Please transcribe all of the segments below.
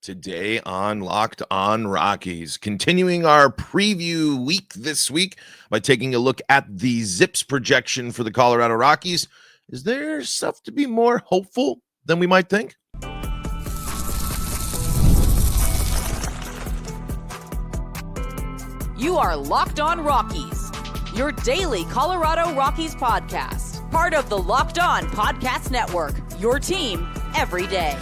Today on Locked On Rockies, continuing our preview week this week by taking a look at the Zips projection for the Colorado Rockies. Is there stuff to be more hopeful than we might think? You are Locked On Rockies, your daily Colorado Rockies podcast, part of the Locked On Podcast Network, your team every day.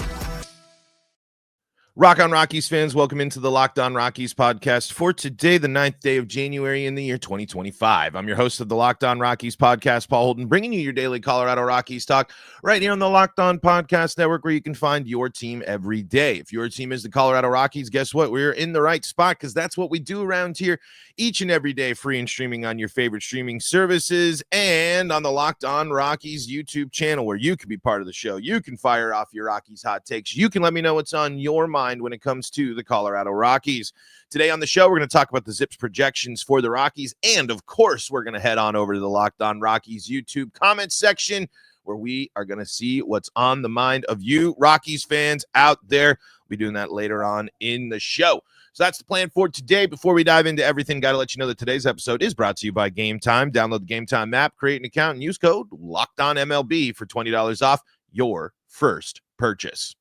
Rock on Rockies fans, welcome into the Locked On Rockies podcast for today, the 9th day of January in the year 2025. I'm your host of the Locked On Rockies podcast, Paul Holden, bringing you your daily Colorado Rockies talk right here on the Locked On Podcast Network, where you can find your team every day. If your team is the Colorado Rockies, guess what? We're in the right spot because that's what we do around here each and every day, free and streaming on your favorite streaming services and on the Locked On Rockies YouTube channel, where you can be part of the show. You can fire off your Rockies hot takes. You can let me know what's on your mind when it comes to the Colorado Rockies. Today on the show, we're going to talk about the Zips projections for the Rockies. And of course, we're going to head on over to the Locked On Rockies YouTube comment section, where we are going to see what's on the mind of you Rockies fans out there. We'll be doing that later on in the show. So that's the plan for today. Before we dive into everything, got to let you know that today's episode is brought to you by Gametime. Download the Gametime app, create an account, and use code LOCKEDONMLB for $20 off your first purchase.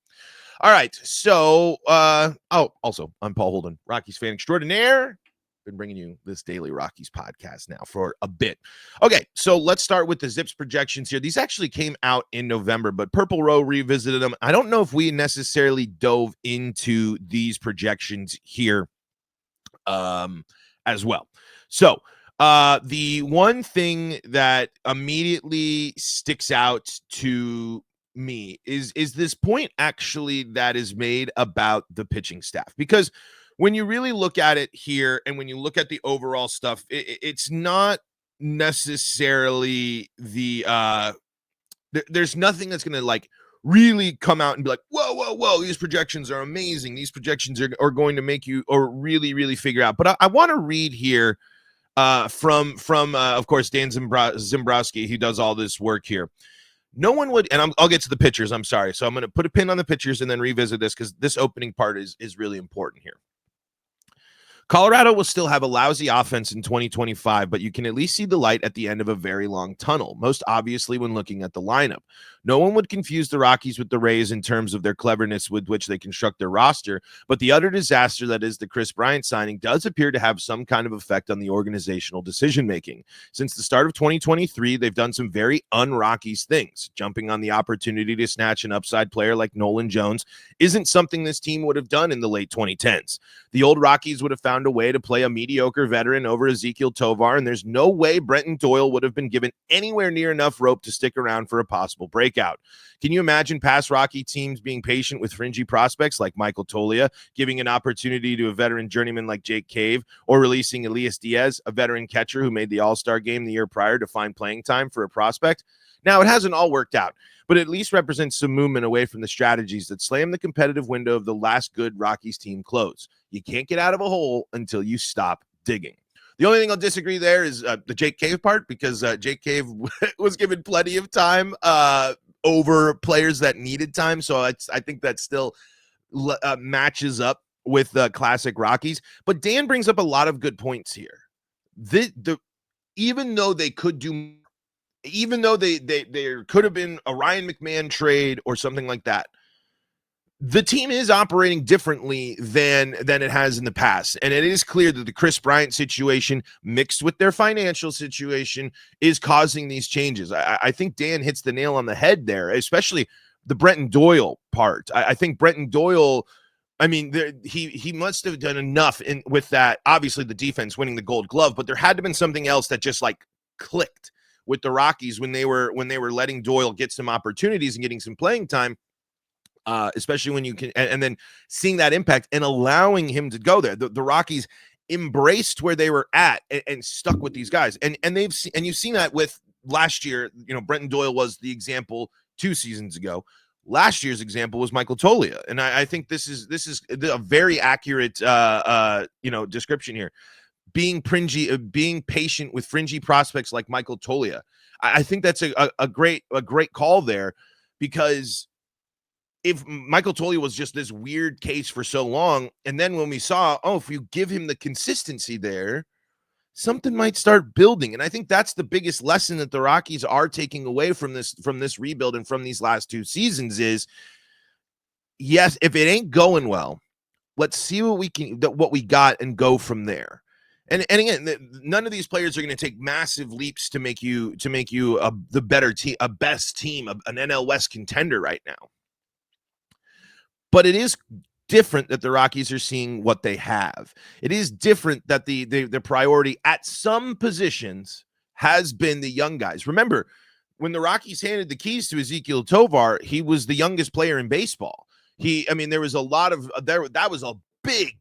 All right, so, also, I'm Paul Holden, Rockies fan extraordinaire. Been bringing you this daily Rockies podcast now for a bit. Okay, so let's start with the Zips projections here. These actually came out in November, but Purple Row revisited them. I don't know if we necessarily dove into these projections here as well. So, the one thing that immediately sticks out to me is this point actually that is made about the pitching staff, because when you really look at it here and when you look at the overall stuff, it's not necessarily there's nothing that's going to like really come out and be like, whoa, these projections are amazing. These projections are going to make you or really figure out. But I want to read here from of course, Dan Zimbrowski, who does all this work here. No one would, and I'll get to the pitchers, I'm sorry. So I'm going to put a pin on the pitchers and then revisit this because this opening part is really important here. Colorado will still have a lousy offense in 2025, but you can at least see the light at the end of a very long tunnel, most obviously when looking at the lineup. No one would confuse the Rockies with the Rays in terms of their cleverness with which they construct their roster, but the utter disaster that is the Chris Bryant signing does appear to have some kind of effect on the organizational decision-making. Since the start of 2023, they've done some very un-Rockies things. Jumping on the opportunity to snatch an upside player like Nolan Jones isn't something this team would have done in the late 2010s. The old Rockies would have found a way to play a mediocre veteran over Ezekiel Tovar, and there's no way Brenton Doyle would have been given anywhere near enough rope to stick around for a possible breakout. Can you imagine past Rocky teams being patient with fringy prospects like Michael Toglia, giving an opportunity to a veteran journeyman like Jake Cave, or releasing Elias Diaz, a veteran catcher who made the All-Star game the year prior, to find playing time for a prospect? Now, it hasn't all worked out, but it at least represents some movement away from the strategies that slam the competitive window of the last good Rockies team close. You can't get out of a hole until you stop digging. The only thing I'll disagree there is the Jake Cave part, because Jake Cave was given plenty of time over players that needed time. So I think that still matches up with the classic Rockies. But Dan brings up a lot of good points here. Even though they could do, even though there could have been a Ryan McMahon trade or something like that, the team is operating differently than it has in the past. And it is clear that the Chris Bryant situation mixed with their financial situation is causing these changes. I think Dan hits the nail on the head there, especially the Brenton Doyle part. I think Brenton Doyle, I mean, he must have done enough with that. Obviously, the defense winning the Gold Glove, but there had to have been something else that just like clicked with the Rockies when they were letting Doyle get some opportunities and getting some playing time. Especially when you can, and then seeing that impact and allowing him to go there. The Rockies embraced where they were at and stuck with these guys. And you've seen that with last year. You know, Brenton Doyle was the example 2 seasons ago. Last year's example was Michael Toglia. And I think this is a very accurate description here. Being patient with fringy prospects like Michael Toglia. I think that's a great call there, because if Michael Tolley was just this weird case for so long, and then when we saw, if you give him the consistency there, something might start building. And I think that's the biggest lesson that the Rockies are taking away from this rebuild and from these last 2 seasons is, yes, if it ain't going well, let's see what we got and go from there. And again, none of these players are going to take massive leaps to make you the better team, a best team, an NL West contender right now. But it is different that the Rockies are seeing what they have. It is different that the priority at some positions has been the young guys. Remember, when the Rockies handed the keys to Ezequiel Tovar, he was the youngest player in baseball. There was a lot of that was a big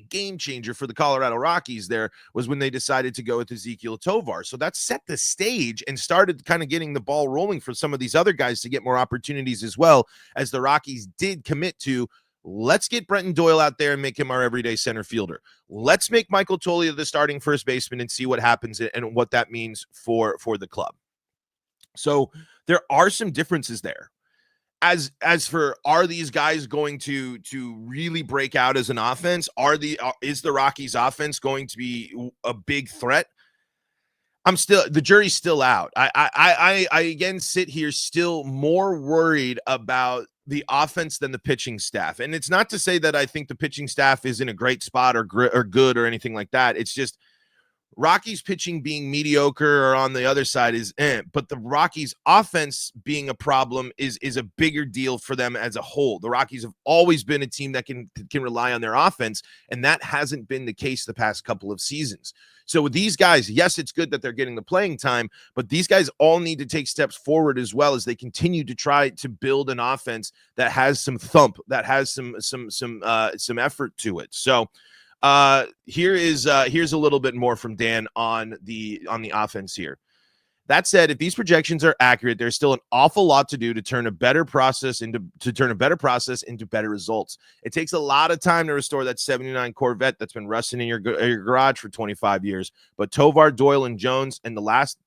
game changer for the Colorado Rockies. There was when they decided to go with Ezequiel Tovar. So that set the stage and started kind of getting the ball rolling for some of these other guys to get more opportunities as well, as the Rockies did commit to, let's get Brenton Doyle out there and make him our everyday center fielder. Let's make Michael Tolley the starting first baseman and see what happens and what that means for the club. So there are some differences there. As for, are these guys going to really break out as an offense? Is the Rockies offense going to be a big threat? The jury's still out. I again sit here still more worried about the offense than the pitching staff. And it's not to say that I think the pitching staff is in a great spot or good or anything like that. It's just Rockies pitching being mediocre or on the other side is but the Rockies offense being a problem is a bigger deal for them as a whole. The Rockies have always been a team that can rely on their offense, and that hasn't been the case the past couple of seasons. So with these guys, yes, it's good that they're getting the playing time, but these guys all need to take steps forward as well as they continue to try to build an offense that has some thump, that has some effort to it. So here's a little bit more from Dan on the offense here. That said, if these projections are accurate, there's still an awful lot to do to turn a better process into better results. It takes a lot of time to restore that 79 Corvette that's been rusting in your garage for 25 years. But Tovar, Doyle, and Jones, and the last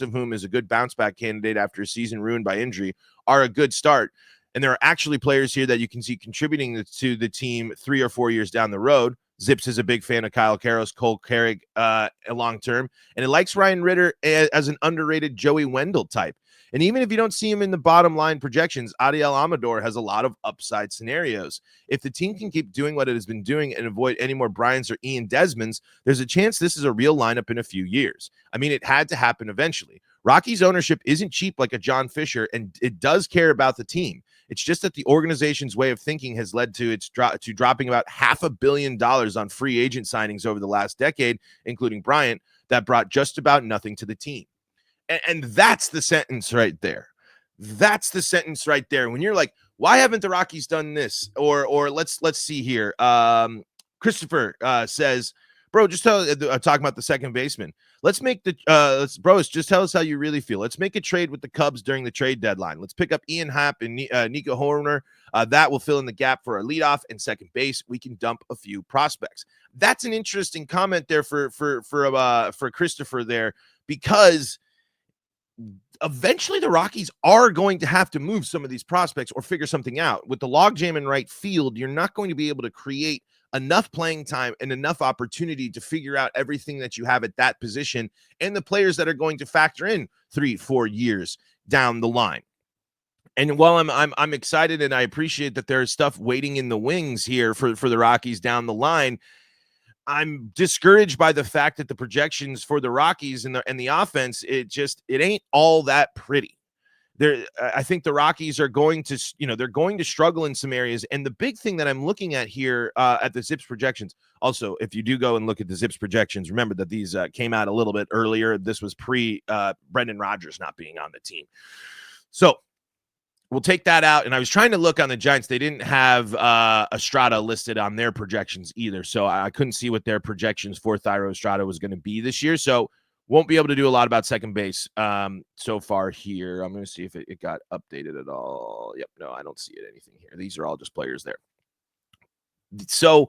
of whom is a good bounce back candidate after a season ruined by injury, are a good start. And there are actually players here that you can see contributing to the team 3 or 4 years down the road. Zips is a big fan of Kyle Karros, Cole Carrick long term, and it likes Ryan Ritter as an underrated Joey Wendell type. And even if you don't see him in the bottom line projections, Adiel Amador has a lot of upside scenarios. If the team can keep doing what it has been doing and avoid any more Bryans or Ian Desmonds, there's a chance this is a real lineup in a few years. I mean, it had to happen eventually. Rockies ownership isn't cheap like a John Fisher, and it does care about the team. It's just that the organization's way of thinking has led to dropping about $500 million on free agent signings over the last decade, including Bryant, that brought just about nothing to the team. And that's the sentence right there. That's the sentence right there. When you're like, why haven't the Rockies done this? Or let's see here. Christopher says, bro, just talking about the second baseman. Let's make just tell us how you really feel. Let's make a trade with the Cubs during the trade deadline. Let's pick up Ian Happ and Nico Horner. That will fill in the gap for our leadoff and second base. We can dump a few prospects. That's an interesting comment there for Christopher there, because eventually the Rockies are going to have to move some of these prospects or figure something out. With the logjam in right field, you're not going to be able to create enough playing time and enough opportunity to figure out everything that you have at that position and the players that are going to factor in 3-4 years down the line. And while I'm excited and I appreciate that there's stuff waiting in the wings here for the Rockies down the line, I'm discouraged by the fact that the projections for the Rockies and the offense, it ain't all that pretty. I think the Rockies are going to struggle in some areas. And the big thing that I'm looking at here at the Zips projections, also, if you do go and look at the Zips projections, remember that these came out a little bit earlier. This was pre Brendan Rodgers not being on the team. So we'll take that out. And I was trying to look on the Giants. They didn't have Estrada listed on their projections either. So I couldn't see what their projections for Thairo Estrada was going to be this year. So won't be able to do a lot about second base so far here. I'm going to see if it got updated at all. Yep, no, I don't see anything here. These are all just players there. So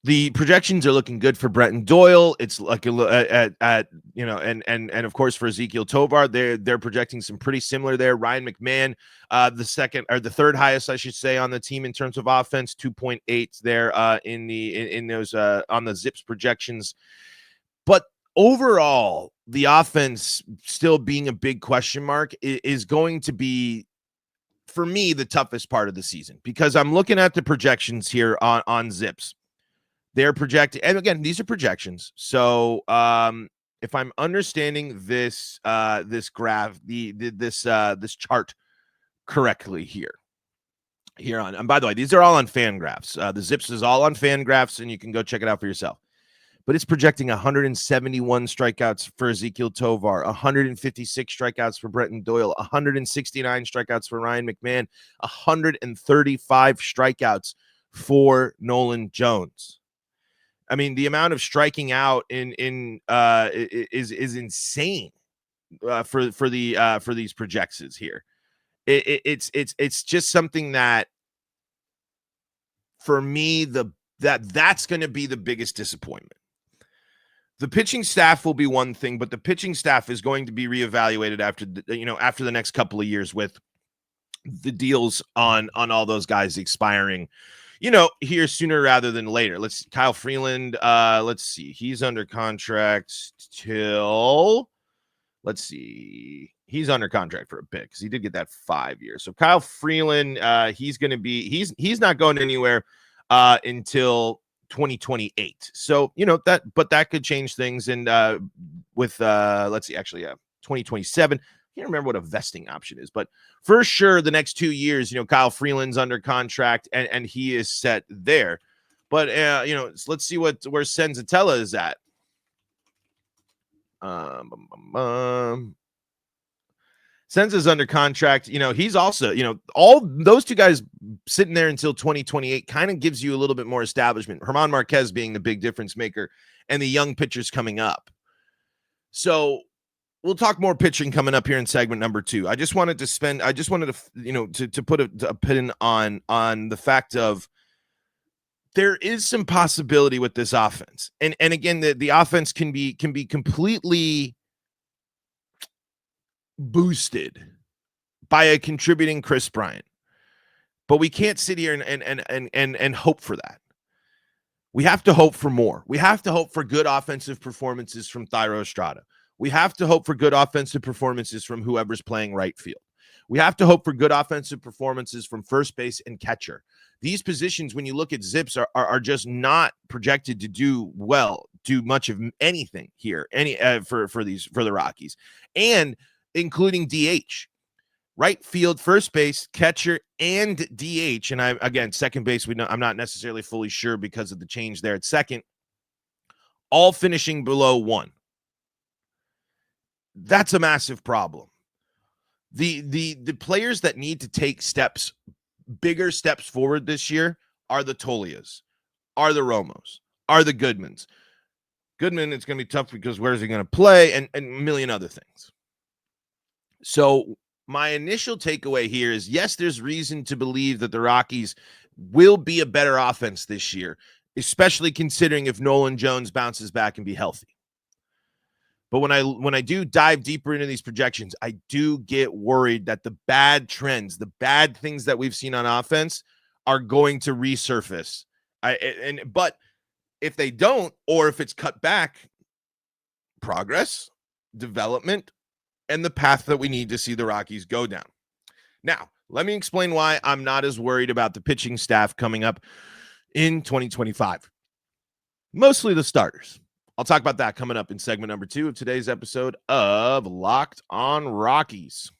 The projections are looking good for Brenton Doyle. It's like at and of course for Ezekiel Tovar, they're projecting some pretty similar there. Ryan McMahon, the third highest, I should say, on the team in terms of offense, 2.8 there in those on the Zips projections. But overall, the offense still being a big question mark is going to be, for me, the toughest part of the season, because I'm looking at the projections here on Zips. They're projecting, and again, these are projections. So if I'm understanding this this graph, this chart correctly here on, and by the way, these are all on FanGraphs. The Zips is all on FanGraphs, and you can go check it out for yourself. But it's projecting 171 strikeouts for Ezekiel Tovar, 156 strikeouts for Brenton Doyle, 169 strikeouts for Ryan McMahon, 135 strikeouts for Nolan Jones. I mean, the amount of striking out is insane for these projections here. It's just something that, for me, that's going to be the biggest disappointment. The pitching staff will be one thing, but the pitching staff is going to be reevaluated after the next couple of years with the deals on all those guys expiring, here sooner rather than later. Kyle Freeland, let's see. He's under contract till, he's under contract for a bit because he did get that 5 years. So Kyle Freeland, he's not going anywhere until 2028. So, that could change things. And with 2027. I can't remember what a vesting option is, but for sure the next 2 years, Kyle Freeland's under contract and he is set there. But let's see where Senzatella is at. Senza's under contract. He's also, all those two guys sitting there until 2028 kind of gives you a little bit more establishment. German Marquez being the big difference maker and the young pitchers coming up. So we'll talk more pitching coming up here in segment number 2. I just wanted to put a pin on the fact of there is some possibility with this offense. And again, the offense can be completely boosted by a contributing Chris Bryant. But we can't sit here and hope for that. We have to hope for more. We have to hope for good offensive performances from Thairo Estrada. We have to hope for good offensive performances from whoever's playing right field. We have to hope for good offensive performances from first base and catcher. These positions, when you look at Zips, are just not projected to do much of anything here, for the Rockies, and including DH, right field, first base, catcher, and DH. And second base, I'm not necessarily fully sure because of the change there at second, all finishing below 1. That's a massive problem. The players that need to take bigger steps forward this year are the Tolias, are the Romos, are the Goodmans. Goodman, it's going to be tough because where is he going to play, and a million other things. So my initial takeaway here is, yes, there's reason to believe that the Rockies will be a better offense this year, especially considering if Nolan Jones bounces back and be healthy. But when I do dive deeper into these projections, I do get worried that the bad trends, the bad things that we've seen on offense are going to resurface. But if they don't, or if it's cut back, progress, development, and the path that we need to see the Rockies go down. Now, let me explain why I'm not as worried about the pitching staff coming up in 2025. Mostly the starters. I'll talk about that coming up in segment number 2 of today's episode of Locked on Rockies.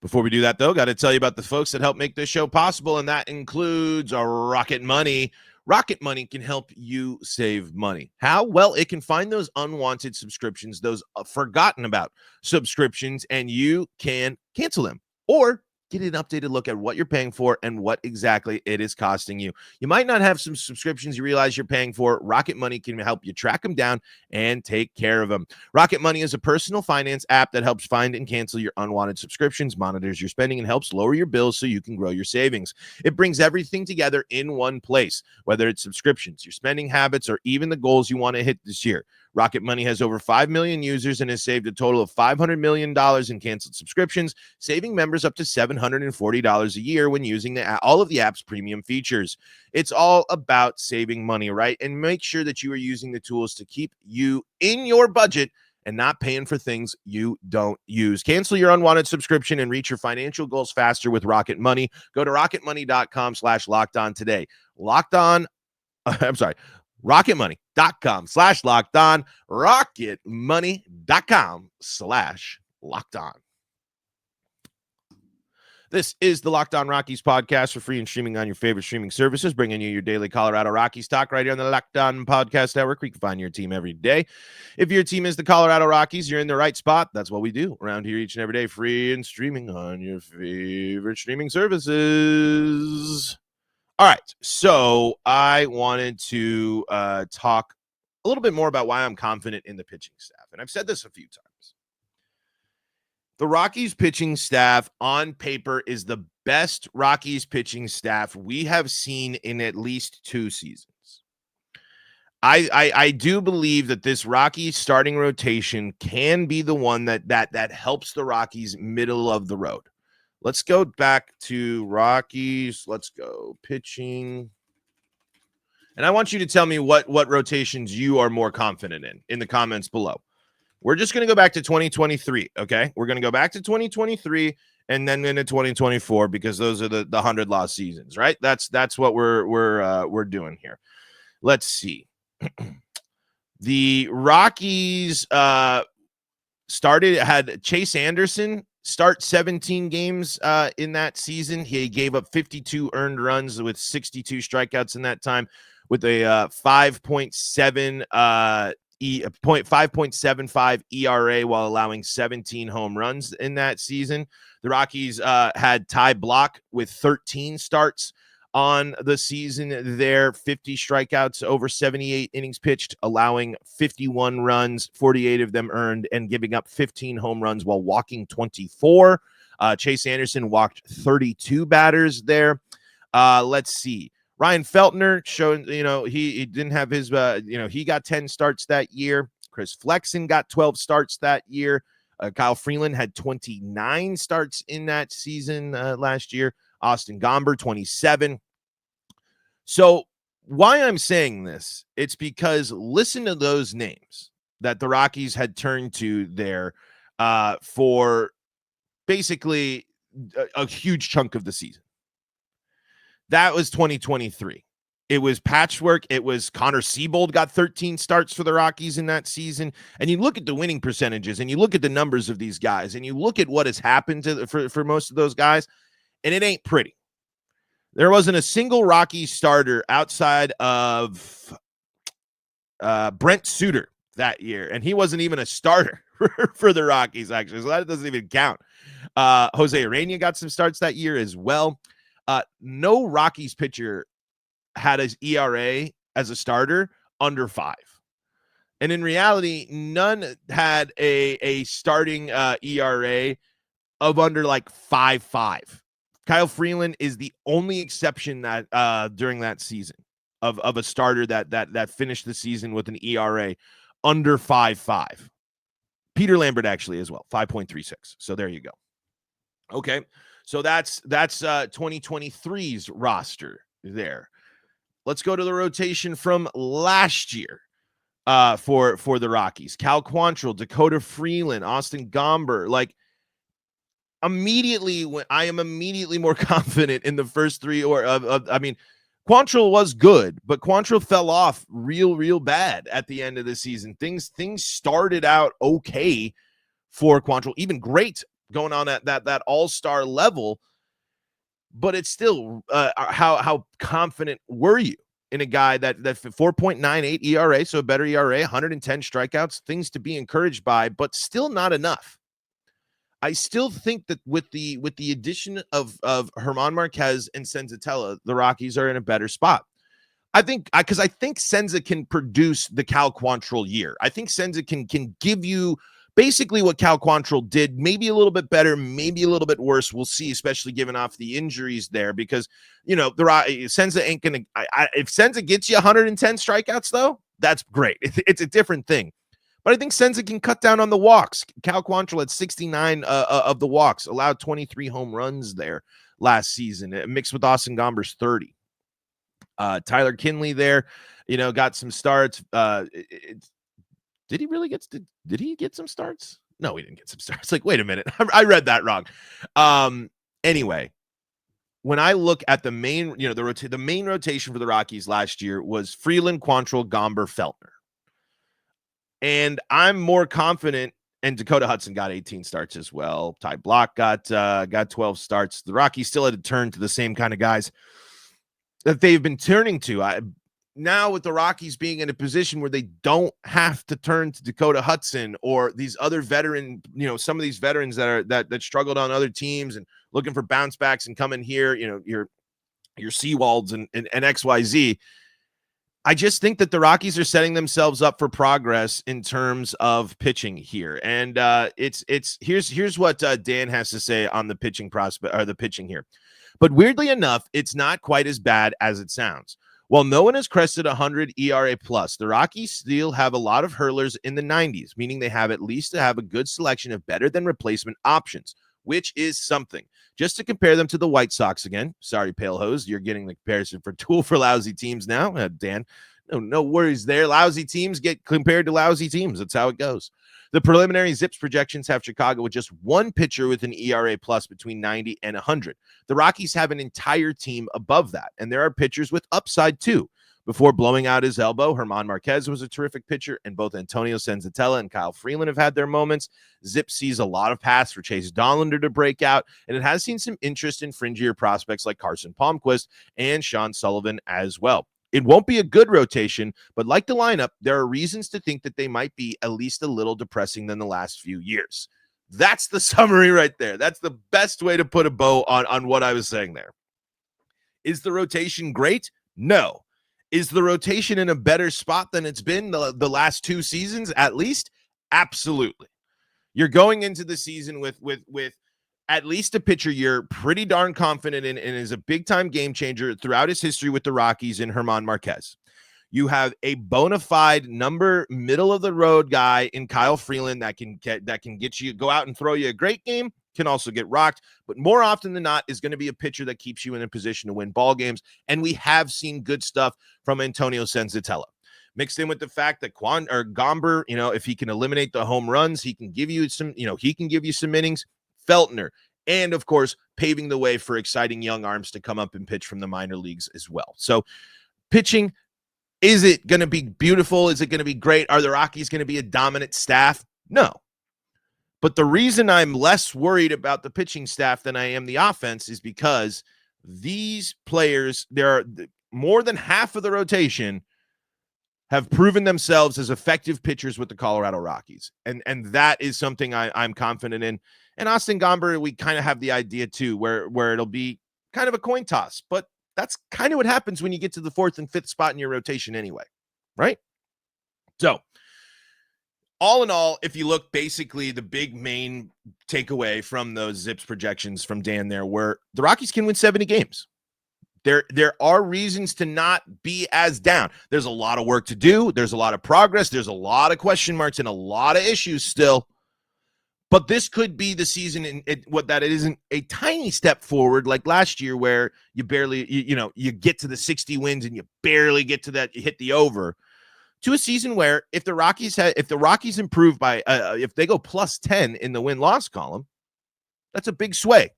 Before we do that, though, got to tell you about the folks that help make this show possible, and that includes Rocket Money. Rocket Money can help you save money. How? Well, it can find those unwanted subscriptions, those forgotten about subscriptions, and you can cancel them. Or get an updated look at what you're paying for and what exactly it is costing you. You might not have some subscriptions you realize you're paying for. Rocket Money can help you track them down and take care of them. Rocket Money is a personal finance app that helps find and cancel your unwanted subscriptions, monitors your spending, and helps lower your bills so you can grow your savings. It brings everything together in one place, whether it's subscriptions, your spending habits, or even the goals you want to hit this year. Rocket Money has over 5 million users and has saved a total of $500 million in canceled subscriptions, saving members up to $740 a year when using all of the app's premium features. It's all about saving money, right? And make sure that you are using the tools to keep you in your budget and not paying for things you don't use. Cancel your unwanted subscription and reach your financial goals faster with Rocket Money. Go to rocketmoney.com/lockedon today. rocketmoney.com/lockedon, rocketmoney.com/lockedon. This is the Locked On Rockies podcast for free and streaming on your favorite streaming services, bringing you your daily Colorado Rockies talk right here on the Locked On Podcast Network, where you can find your team every day. If your team is the Colorado Rockies, you're in the right spot. That's what we do around here each and every day, free and streaming on your favorite streaming services. All right, so I wanted to talk a little bit more about why I'm confident in the pitching staff, and I've said this a few times. The Rockies pitching staff on paper is the best Rockies pitching staff we have seen in at least 2 seasons. I do believe that this Rockies starting rotation can be the one that helps the Rockies middle of the road. Let's go back to Rockies. Let's go pitching. And I want you to tell me what rotations you are more confident in the comments below. We're just going to go back to 2023, okay? We're going to go back to 2023 and then into 2024 because those are the 100 loss seasons, right? That's what we're doing here. Let's see. The Rockies had Chase Anderson start 17 games in that season. He gave up 52 earned runs with 62 strikeouts in that time with a 5.75 ERA while allowing 17 home runs in that season. The Rockies had Ty Block with 13 starts on the season there, 50 strikeouts over 78 innings pitched, allowing 51 runs, 48 of them earned, and giving up 15 home runs while walking 24. Chase Anderson walked 32 batters there. Let's see. Ryan Feltner showed, he didn't have his, he got 10 starts that year. Chris Flexen got 12 starts that year. Kyle Freeland had 29 starts in that season last year. Austin Gomber, 27. So why I'm saying this, it's because listen to those names that the Rockies had turned to there for basically a huge chunk of the season. That was 2023. It was patchwork. It was Connor Siebold got 13 starts for the Rockies in that season. And you look at the winning percentages and you look at the numbers of these guys and you look at what has happened for most of those guys, and it ain't pretty. There wasn't a single Rockies starter outside of Brent Suter that year, and he wasn't even a starter for the Rockies, actually, so that doesn't even count. Jose Urena got some starts that year as well. No Rockies pitcher had his ERA as a starter under 5. And in reality, none had a starting ERA of under like 5.5. Kyle Freeland is the only exception that during that season of a starter that finished the season with an ERA under 5.5. Peter Lambert actually as well, 5.36. So there you go. Okay. So that's 2023's roster there. Let's go to the rotation from last year for the Rockies. Cal Quantrill, Dakota Freeland, Austin Gomber. Like I am immediately more confident in the first 3 Quantrill was good, but Quantrill fell off real bad at the end of the season. Things started out okay for Quantrill, even great going on at that all-star level, but it's still how confident were you in a guy that 4.98 ERA, so a better ERA, 110 strikeouts, things to be encouraged by, but still not enough. I still think that with the addition of German Marquez and Senzatella, the Rockies are in a better spot. I think because I think Senza can produce the Cal Quantrill year. I think Senza can give you basically what Cal Quantrill did, maybe a little bit better, maybe a little bit worse. We'll see, especially given off the injuries there, because Senza ain't gonna. If Senza gets you 110 strikeouts, though, that's great. It's a different thing. But I think Senza can cut down on the walks. Cal Quantrill had 69 of the walks, allowed 23 home runs there last season, mixed with Austin Gomber's 30. Tyler Kinley there, got some starts. Did he really did he get some starts? No, he didn't get some starts. Like, wait a minute. I read that wrong. Anyway, when I look at the main, the main rotation for the Rockies last year was Freeland, Quantrill, Gomber, Feltner. And I'm more confident, and Dakota Hudson got 18 starts as well. Ty Block got 12 starts. The Rockies still had to turn to the same kind of guys that they've been turning to. Now with the Rockies being in a position where they don't have to turn to Dakota Hudson or these other veteran, some of these veterans that struggled on other teams and looking for bounce backs and come in here, your Seawalds and XYZ. I just think that the Rockies are setting themselves up for progress in terms of pitching here. And here's what Dan has to say on the pitching prospect or the pitching here. But weirdly enough, it's not quite as bad as it sounds. While no one has crested 100 ERA plus, the Rockies still have a lot of hurlers in the 90s, meaning they have at least to have a good selection of better than replacement options, which is something. Just to compare them to the White Sox again. Sorry, Pale Hose, you're getting the comparison for tool for lousy teams now. Dan, no worries there. Lousy teams get compared to lousy teams. That's how it goes. The preliminary Zips projections have Chicago with just one pitcher with an ERA plus between 90 and 100. The Rockies have an entire team above that, and there are pitchers with upside too. Before blowing out his elbow, German Marquez was a terrific pitcher, and both Antonio Senzatella and Kyle Freeland have had their moments. Zip sees a lot of paths for Chase Dollander to break out, and it has seen some interest in fringier prospects like Carson Palmquist and Sean Sullivan as well. It won't be a good rotation, but like the lineup, there are reasons to think that they might be at least a little depressing than the last few years. That's the summary right there. That's the best way to put a bow on what I was saying there. Is the rotation great? No. Is the rotation in a better spot than it's been the last two seasons, at least? Absolutely. You're going into the season with at least a pitcher you're pretty darn confident in and is a big-time game changer throughout his history with the Rockies in German Marquez. You have a bona fide middle-of-the-road guy in Kyle Freeland that can get you, go out and throw you a great game, can also get rocked, but more often than not is going to be a pitcher that keeps you in a position to win ball games, and we have seen good stuff from Antonio Senzatella. Mixed in with the fact that Gomber, if he can eliminate the home runs, he can give you some innings. Feltner, and of course, paving the way for exciting young arms to come up and pitch from the minor leagues as well. So pitching, is it going to be beautiful? Is it going to be great? Are the Rockies going to be a dominant staff? No. But the reason I'm less worried about the pitching staff than I am the offense is because these players, there are more than half of the rotation have proven themselves as effective pitchers with the Colorado Rockies. And that is something I'm confident in. And Austin Gomber, we kind of have the idea too, where it'll be kind of a coin toss, but that's kind of what happens when you get to the fourth and fifth spot in your rotation anyway, right? So all in all, if you look, basically the big main takeaway from those Zips projections from Dan there were the Rockies can win 70 games. There are reasons to not be as down. There's a lot of work to do. There's a lot of progress. There's a lot of question marks and a lot of issues still. But this could be the season that it isn't a tiny step forward like last year where you barely, you get to the 60 wins and you barely get to that, you hit the over, to a season where if the Rockies improve by, if they go plus 10 in the win-loss column, that's a big sway.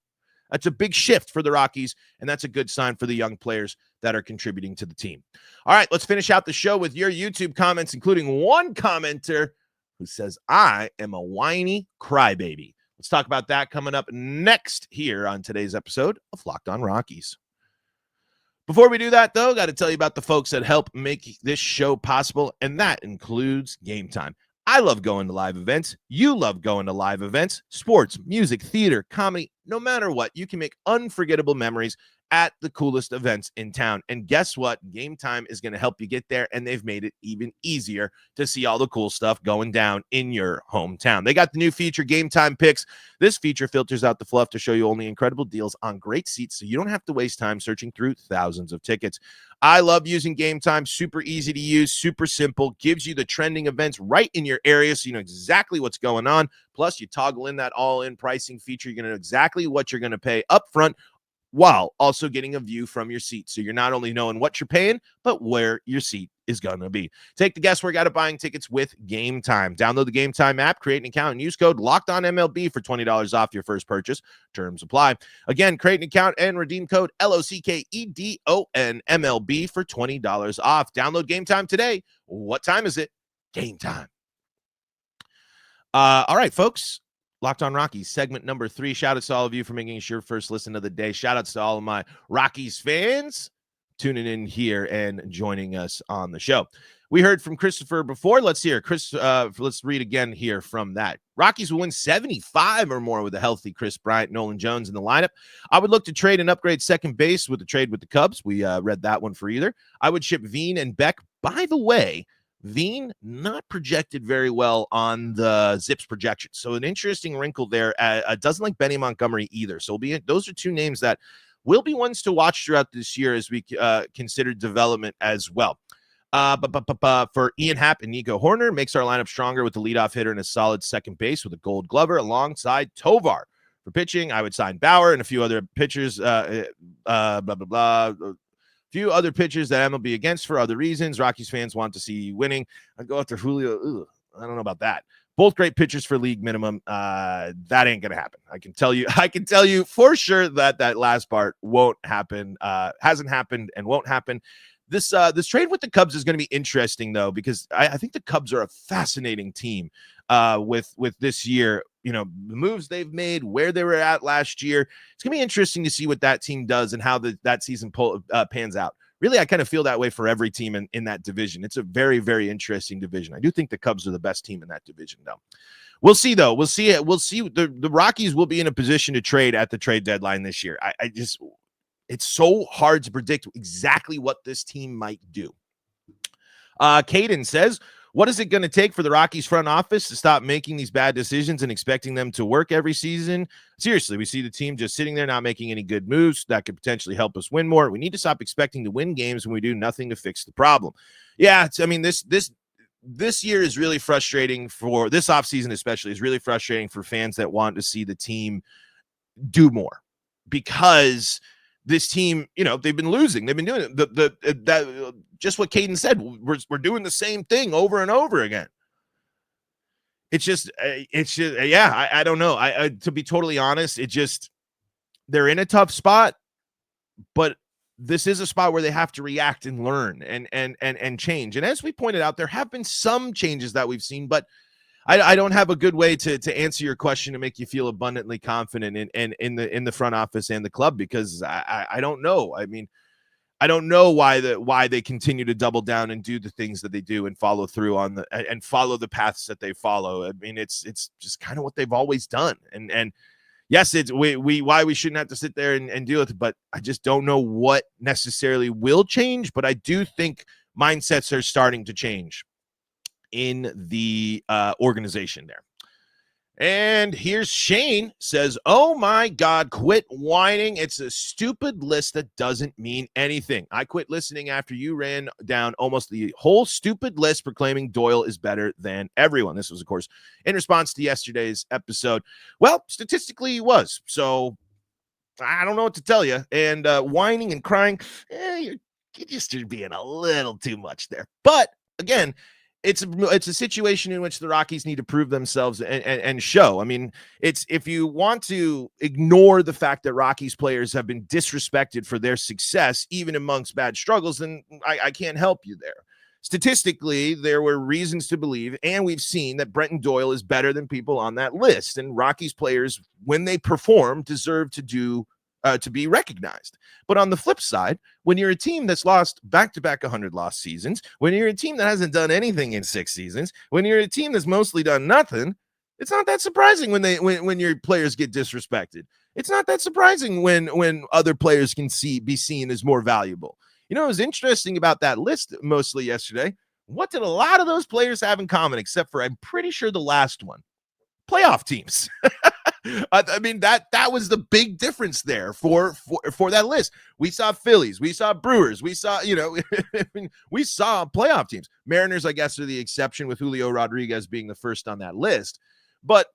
That's a big shift for the Rockies, and that's a good sign for the young players that are contributing to the team. All right, let's finish out the show with your YouTube comments, including one commenter who says, I am a whiny crybaby. Let's talk about that coming up next here on today's episode of Locked On Rockies. Before we do that, though, got to tell you about the folks that help make this show possible, and that includes Gametime. I love going to live events. You love going to live events. Sports, music, theater, comedy, no matter what, you can make unforgettable memories at the coolest events in town. And guess what? Gametime is going to help you get there, and they've made it even easier to see all the cool stuff going down in your hometown. They got the new feature, Gametime Picks. This feature filters out the fluff to show you only incredible deals on great seats, so you don't have to waste time searching through thousands of tickets. I love using Gametime. Super easy to use, super simple, gives you the trending events right in your area so you know exactly what's going on. Plus, you toggle in that all-in pricing feature. You're going to know exactly what you're going to pay up front while also getting a view from your seat. So you're not only knowing what you're paying, but where your seat is going to be. Take the guesswork out of buying tickets with Gametime. Download the Gametime app, create an account, and use code LOCKEDONMLB for $20 off your first purchase. Terms apply. Again, create an account and redeem code LOCKEDONMLB for $20 off. Download Gametime today. What time is it? Gametime. All right, folks. Locked on Rockies, segment number 3. Shout out to all of you for making us your first listen of the day. Shout outs to all of my Rockies fans tuning in here and joining us on the show. We heard from Christopher before. Let's hear. Let's read again here from that. Rockies will win 75 or more with a healthy Chris Bryant, Nolan Jones in the lineup. I would look to trade and upgrade second base with the trade with the Cubs. We read that one for either. I would ship Veen and Beck. By the way, Veen not projected very well on the Zips projections. So an interesting wrinkle there. Doesn't like Benny Montgomery either. So those are two names that will be ones to watch throughout this year as we consider development as well. For Ian Happ and Nico Horner, makes our lineup stronger with the leadoff hitter and a solid second base with a Gold Glover alongside Tovar. For pitching, I would sign Bauer and a few other pitchers, few other pitchers that MLB against for other reasons. Rockies fans want to see winning. I'd go after Julio. I don't know about that. Both great pitchers for league minimum. That ain't gonna happen. I can tell you for sure that last part won't happen. Hasn't happened and won't happen. This trade with the Cubs is going to be interesting though, because I think the Cubs are a fascinating team with this year. You know, the moves they've made, where they were at last year. It's going to be interesting to see what that team does and how that season pans out. Really, I kind of feel that way for every team in that division. It's a very, very interesting division. I do think the Cubs are the best team in that division, though. We'll see, though. We'll see it. We'll see. The Rockies will be in a position to trade at the trade deadline this year. It's so hard to predict exactly what this team might do. Caden says, what is it going to take for the Rockies front office to stop making these bad decisions and expecting them to work every season? Seriously, we see the team just sitting there not making any good moves that could potentially help us win more. We need to stop expecting to win games when we do nothing to fix the problem. Yeah, this year is really frustrating for this offseason, especially is really frustrating for fans that want to see the team do more, because this team, you know, they've been losing. They've been doing it. Just what Caden said. We're doing the same thing over and over again. It's just yeah. I don't know. To be totally honest, they're in a tough spot, but this is a spot where they have to react and learn and change. And as we pointed out, there have been some changes that we've seen, but I don't have a good way to answer your question to make you feel abundantly confident in the front office and the club, because I don't know. I mean, I don't know why they continue to double down and do the things that they do and follow through and follow the paths that they follow. I mean, it's just kind of what they've always done. And yes, it's why we shouldn't have to sit there and deal with it, but I just don't know what necessarily will change. But I do think mindsets are starting to change in the organization there. And here's Shane says, oh my God, quit whining. It's a stupid list that doesn't mean anything. I quit listening after you ran down almost the whole stupid list proclaiming Doyle is better than everyone. This was, of course, in response to yesterday's episode. Well, statistically he was. So I don't know what to tell you. And whining and crying, you're just being a little too much there. But again, it's a situation in which the Rockies need to prove themselves and show. I mean, it's if you want to ignore the fact that Rockies players have been disrespected for their success, even amongst bad struggles, then I can't help you there. Statistically, there were reasons to believe, and we've seen that Brenton Doyle is better than people on that list. And Rockies players, when they perform, deserve to do to be recognized. But on the flip side, when you're a team that's lost back-to-back 100-loss seasons, when you're a team that hasn't done anything in 6 seasons, when you're a team that's mostly done nothing, it's not that surprising when your players get disrespected. It's not that surprising when other players can be seen as more valuable. You know, it was interesting about that list mostly yesterday. What did a lot of those players have in common, except for I'm pretty sure the last one? Playoff teams. I mean, that was the big difference there for that list. We saw Phillies, we saw Brewers, we saw, we saw playoff teams. Mariners, I guess, are the exception, with Julio Rodriguez being the first on that list. But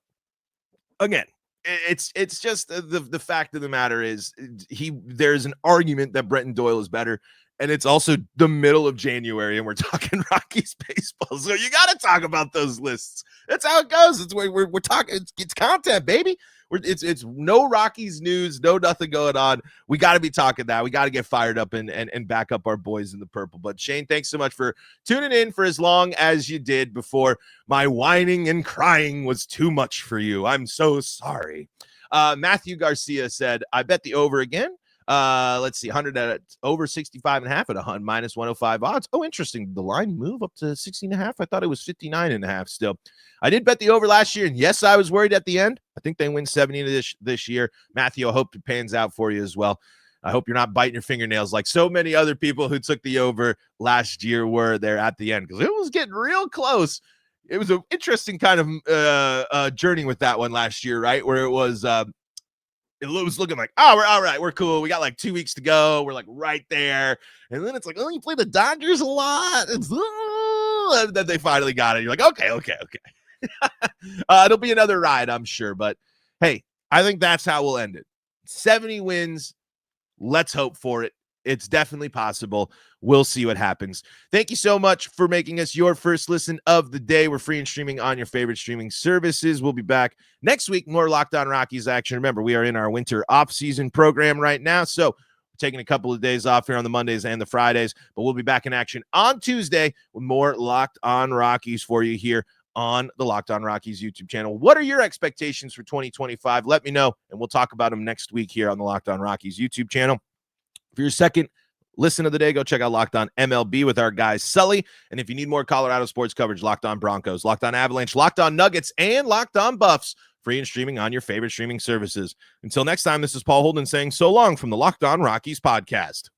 again, it's just the fact of the matter is there's an argument that Brenton Doyle is better. And it's also the middle of January, and we're talking Rockies baseball. So you got to talk about those lists. That's how it goes. It's we're talking. It's content, baby. It's no Rockies news, no nothing going on. We got to be talking that. We got to get fired up and back up our boys in the purple. But Shane, thanks so much for tuning in for as long as you did before my whining and crying was too much for you. I'm so sorry. Matthew Garcia said, I bet the over again. Let's see, 100 at over 65.5 at -105 odds. Oh, interesting. The line move up to 60.5. I thought it was 59.5 still. I did bet the over last year, and yes, I was worried at the end. I think they win 70 this year. Matthew, I hope it pans out for you as well. I hope you're not biting your fingernails like so many other people who took the over last year were there at the end, because it was getting real close. It was an interesting kind of journey with that one last year, right? Where it was looking like, oh, we're all right, we're cool. We got like 2 weeks to go. We're like right there. And then it's like, oh, you play the Dodgers a lot. And then they finally got it. You're like, okay. It'll be another ride, I'm sure. But hey, I think that's how we'll end it. 70 wins. Let's hope for it. It's definitely possible. We'll see what happens. Thank you so much for making us your first listen of the day. We're free and streaming on your favorite streaming services. We'll be back next week. More Locked On Rockies action. Remember, we are in our winter off-season program right now, so we're taking a couple of days off here on the Mondays and the Fridays, but we'll be back in action on Tuesday with more Locked On Rockies for you here on the Locked On Rockies YouTube channel. What are your expectations for 2025? Let me know, and we'll talk about them next week here on the Locked On Rockies YouTube channel. For your second listen of the day, go check out Locked On MLB with our guy Sully. And if you need more Colorado sports coverage, Locked On Broncos, Locked On Avalanche, Locked On Nuggets, and Locked On Buffs, free and streaming on your favorite streaming services. Until next time, this is Paul Holden saying so long from the Locked On Rockies podcast.